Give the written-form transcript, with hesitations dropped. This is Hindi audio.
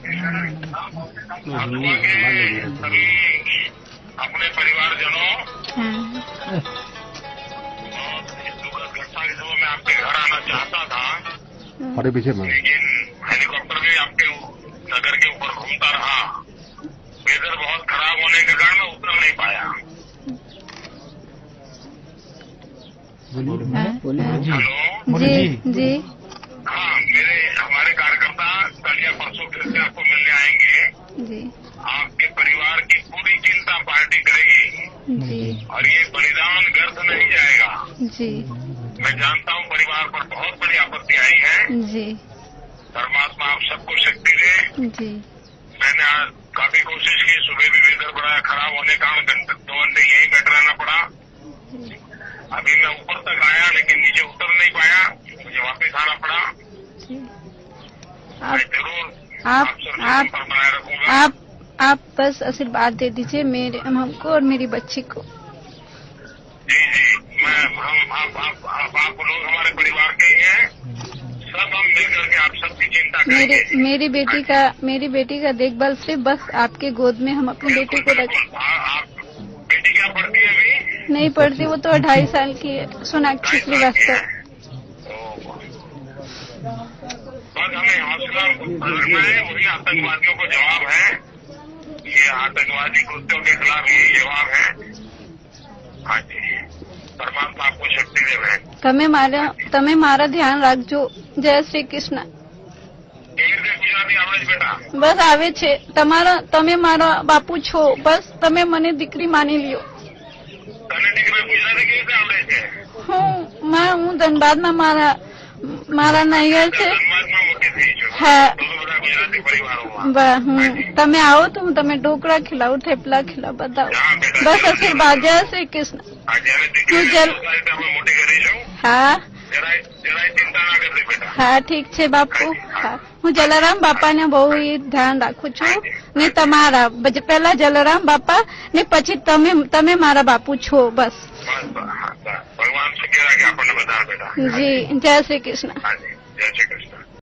सभी अपने परिवारजनों इस दुखद घटना के समय मैं आपके घर आना चाहता था, लेकिन हेलीकॉप्टर भी आपके नगर के ऊपर घूमता रहा। वेदर बहुत खराब होने के कारण मैं उतर नहीं पाया। हेलो जी जी हाँ, हमारे कार्यकर्ता कल या परसों फिर से आपको मिलने आएंगे। जी आपके परिवार की पूरी चिंता पार्टी करेगी जी और ये बलिदान व्यर्थ नहीं जाएगा। जी मैं जानता हूँ परिवार पर बहुत बड़ी आपत्ति आई है। जी परमात्मा आप सबको शक्ति दे। जी मैंने आज काफी कोशिश की, सुबह भी वेदर बड़ा खराब होने के कारण 2 घंटे यहीं बैठ रहना पड़ा। अभी मैं ऊपर तक आया लेकिन नीचे उतर नहीं पाया, मुझे वापस आना पड़ा। मैं जरूर आपसे संपर्क बनाए रखूंगा। आप बस आशीर्वाद दे दीजिए मेरे हमको और मेरी बच्ची को। जी जी, आप लोग हमारे परिवार के ही हैं। सब हम मिलकर के आप सबकी चिंता करेंगे। मेरी बेटी का देखभाल सिर्फ बस आपके गोद में हम अपनी बेटी को रख। आप बेटी क्या पढ़ती है अभी? नहीं पढ़ती, वो तो 2.5 साल की है। सोनाक्षी श्रीवास्तव। बस हमें हौसला रखना है, वही आतंकवादियों को जवाब है। ये आतंकवादी कृत्यों के खिलाफ यही जवाब है। हाँ जी, परमात्मा आपको शक्ति देवे। તમે મારા ધ્યાન રાખજો। જય શ્રી કૃષ્ણ। કેવી રીતે ગુજરાતી આવડે છે બેટા? બસ આવે છે। તમે મારા બાપુ છો, બસ તમે મને દીકરી માની લ્યો। તને દીકરી ગુજરાતી કેવી રીતે આવડે છે? હું ધનબાદમાં મારા નૈયર છે। ધનબાદમાં મોટી થઈ છું। હા। તો બધા ગુજરાતી પરિવારોમાં। તમે આવો તો હું તમે ઢોકળા ખીલાવું, થેપલા ખીલાવ, બતાવો। હા બેટા, બસ આશીર્વાદ। જય શ્રી કૃષ્ણ। હા, જયારે દીકરી આપણે મોટી કરીશું। હા જરાય ચિંતા ના કરતી બેટા। હા ઠીક છે બાપુ। હા, હું જલારામ બાપાને બહુ ધ્યાન રાખું છું ને તમારા પહેલા જલારામ બાપા ને પછી તમે મારા બાપુ છો। બસ ભગવાન શક્ય રાખે આપણને બધા બેટા। જી, જય શ્રી કૃષ્ણ। હા જી, જય શ્રી કૃષ્ણ।